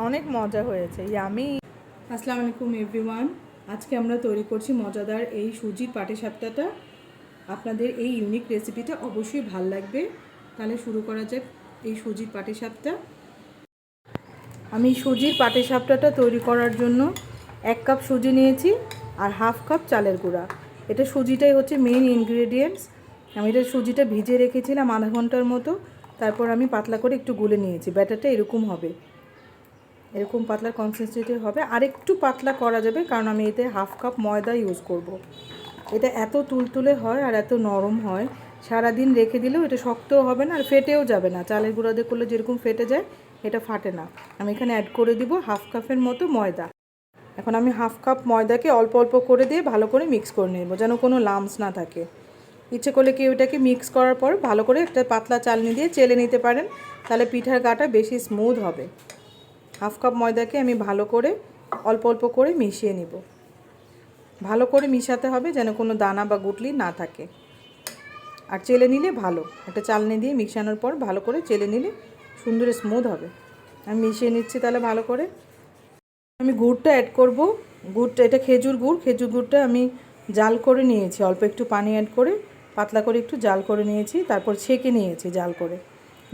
অনেক মজা হয়েছে, ইয়ামি। আসসালামু আলাইকুম এভরিওয়ান। আজকে আমরা তৈরি করছি মজাদার এই সুজির পাটিসাপটাটা। আপনাদের এই ইউনিক রেসিপিটা অবশ্যই ভালো লাগবে। তাহলে শুরু করা যাক এই সুজির পাটিসাপটা। আমি সুজির পাটিসাপটাটা তৈরি করার জন্য 1 কাপ সুজি নিয়েছি আর হাফ কাপ চালের গুঁড়া। এটা সুজিটাই হচ্ছে মেইন ইনগ্রেডিয়েন্টস। আমি এটা সুজিটা ভিজে রেখেছিলাম আধা ঘন্টার মতো, তারপর আমি পাতলা করে একটু গুলে নিয়েছি। ব্যাটারটা এরকম হবে, এরকম পাতলা কনসিস্টেন্সি হবে। আর একটু পাতলা করা যাবে কারণ আমি এতে হাফ কাপ ময়দা ইউজ করব। এটা এত তুলতুলে হয় আর এত নরম হয়, সারাদিন রেখে দিলেও এটা শক্তও হবে না আর ফেটেও যাবে না। চালের গুঁড়া দিয়ে করলে যেরকম ফেটে যায় এটা ফাটে না। আমি এখানে অ্যাড করে দিব হাফ কাপের মতো ময়দা। এখন আমি হাফ কাপ ময়দাকে অল্প অল্প করে দিয়ে ভালো করে মিক্স করে নেব, যেন কোনো লাম্পস না থাকে। ইচ্ছে করলে কেউ এটাকে মিক্স করার পর ভালো করে একটা পাতলা চালনি দিয়ে চেলে নিতে পারেন, তাহলে পিঠার গাটা বেশি স্মুথ হবে। হাফ কাপ ময়দাকে আমি ভালো করে অল্প অল্প করে মিশিয়ে নিব। ভালো করে মিশাতে হবে যেন কোনো দানা বা গুটলি না থাকে। আর চেলে নিলে ভালো, একটা চালনি দিয়ে মিশানোর পর ভালো করে চেলে নিলে সুন্দর স্মুথ হবে। আমি মিশিয়ে নিচ্ছি তাহলে ভালো করে। আমি গুড়টা অ্যাড করব। গুড়টা এটা খেজুর গুড়, খেজুর গুড়টা আমি জাল করে নিয়েছি, অল্প একটু পানি অ্যাড করে পাতলা করে একটু জাল করে নিয়েছি, তারপর ছেঁকে নিয়েছি জাল করে।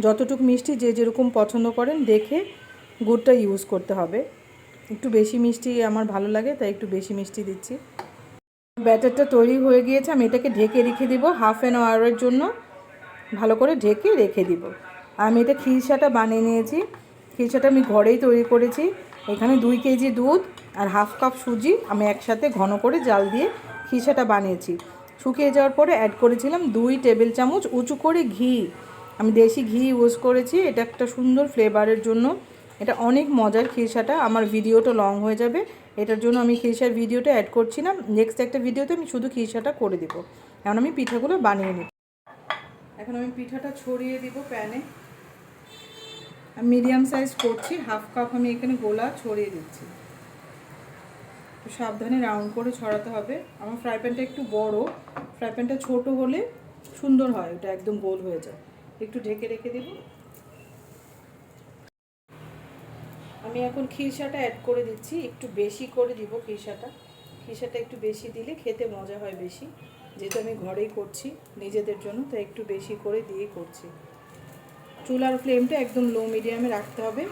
যতটুকু মিষ্টি যে যেরকম পছন্দ করেন দেখে গুড়টা ইউজ করতে হবে। একটু বেশি মিষ্টি আমার ভালো লাগে, তাই একটু বেশি মিষ্টি দিচ্ছি। ব্যাটারটা তৈরি হয়ে গিয়েছে, আমি এটাকে ঢেকে রেখে দিব হাফ অ্যান আওয়ারের জন্য। ভালো করে ঢেকে রেখে দিব। আমি এটা খিরসাটা বানিয়ে নিয়েছি। খিরসাটা আমি ঘরেই তৈরি করেছি। এখানে 2 কেজি দুধ আর হাফ কাপ সুজি আমি একসাথে ঘন করে জাল দিয়ে খিরসাটা বানিয়েছি। শুকিয়ে যাওয়ার পরে অ্যাড করেছিলাম 2 টেবিল চামচ উঁচু করে ঘি। আমি দেশি ঘি ইউজ করেছি, এটা একটা সুন্দর ফ্লেভারের জন্য। এটা অনেক মজার খিরসাটা। আমার ভিডিওটা লং হয়ে যাবে, এটার জন্য আমি খিরসার ভিডিওটা অ্যাড করছি না। নেক্সট একটা ভিডিওতে আমি শুধু খিরসাটা করে দেব। এখন আমি পিঠাগুলো বানিয়ে নিই। এখন আমি পিঠাটা ছড়িয়ে দিব প্যানে। আমি মিডিয়াম সাইজ করছি, হাফ কাপ আমি এখানে গোলা ছড়িয়ে দিচ্ছি। সাবধানে রাউন্ড করে ছড়াতে হবে। আমার ফ্রাই প্যানটা একটু বড়, ফ্রাই প্যানটা ছোটো হলে সুন্দর হয়, ওটা একদম গোল হয়ে যায়। একটু ঢেকে রেখে দেব। আমি এখন খিরসাটা অ্যাড করে দিচ্ছি, একটু বেশি করে দিব খিরসাটা। খিরসাটা একটু বেশি দিলে খেতে মজা হয় বেশি, যেহেতু আমি ঘরেই করছি নিজেদের জন্য, তাই একটু বেশি করে দিয়ে করছি। চুলার ফ্লেমটা একদম লো মিডিয়ামে রাখতে হবে।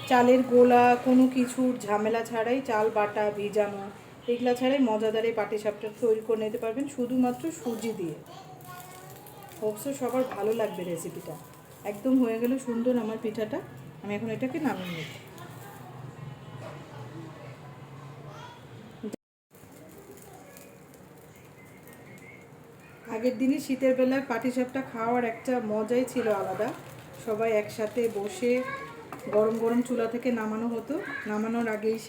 চালের গোলা কোনো কিছুর ঝামেলা ছাড়াই, চাল বাটা ভিজানো এগুলা ছাড়াই মজাদার এই পাটিসাপটা তৈরি করে নিতে পারবেন শুধুমাত্র সুজি দিয়ে। অবশ্যই সবার ভালো লাগবে রেসিপিটা। একদম হয়ে গেল সুন্দর আমার পিঠাটা। আমি এখন এটাকে নামিয়ে নিই। আগের দিনই শীতের বেলায় পাটিসাপটা খাওয়ার একটা মজাই ছিল আলাদা। সবাই একসাথে বসে গরম গরম চুলা থেকে নামানো হতো, নামানোর আগেই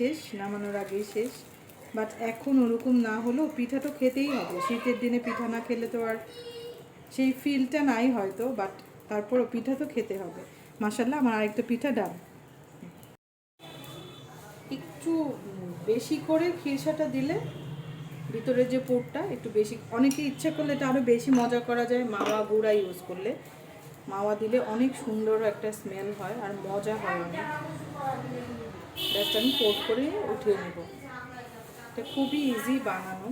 শেষ। বাট এখন ওরকম না হলেও পিঠা তো খেতেই হবে। শীতের দিনে পিঠা না খেলে তো আর সেই ফিলটা নাই হয়তো, বাট তারপরও পিঠা তো খেতে হবে। মাশাআল্লাহ, আমার আরেকটা পিঠা ডান। একটু বেশি করে খিরসাটা দিলে ভিতরের যে পুরটা একটু বেশি, অনেকে ইচ্ছা করলে এটা আরও বেশি মজা করা যায় মাওয়া গুঁড়া ইউজ করলে। মাওয়া দিলে অনেক সুন্দর একটা স্মেল হয় আর মজা হয় অনেক। জাস্ট আমি কোট করে উঠিয়ে নেব। এটা খুবই ইজি বানানো,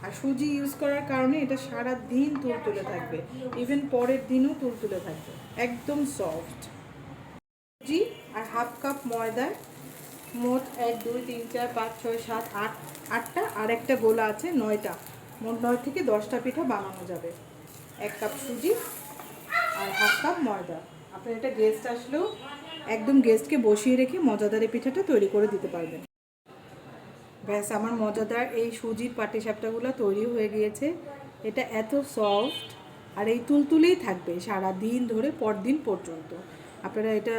আর সুজি ইউজ করার কারণে এটা সারা দিন তুলতুলে থাকবে, ইভেন পরের দিনও তুলতুলে থাকবে, একদম সফট। সুজি আর হাফ কাপ ময়দায় মোট 1 2 3 4 5 6 7 8 8টা, আর একটা গোলা আছে 9টা। মোট 9 থেকে 10টা পিঠা বানানো যাবে। 1 কাপ সুজি আর হাফ কাপ ময়দা। আপনার এটা গেস্ট আসলেও একদম গেস্টকে বসিয়ে রেখে মজাদার এই পিঠাটা তৈরি করে দিতে পারবেন। ব্যাস, আমার মজাদার এই সুজির পাটিসাপটাগুলো তৈরি হয়ে গিয়েছে। এটা এত সফট আর এই তুলতুলেই থাকবে সারা দিন ধরে, পরদিন পর্যন্ত। আপনারা এটা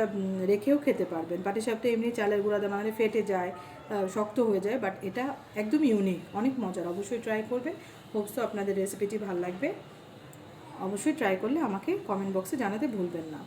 রেখেও খেতে পারবেন। পাটিসাপটা এমনি চালের গুঁড়া দিয়ে বানালে ফেটে যায়, শক্ত হয়ে যায়, বাট এটা একদম ইউনিক, অনেক মজার। অবশ্যই ট্রাই করবেন। হোপস তো আপনাদের রেসিপিটি ভালো লাগবে। অবশ্যই ট্রাই করলে আমাকে কমেন্ট বক্সে জানাতে ভুলবেন না।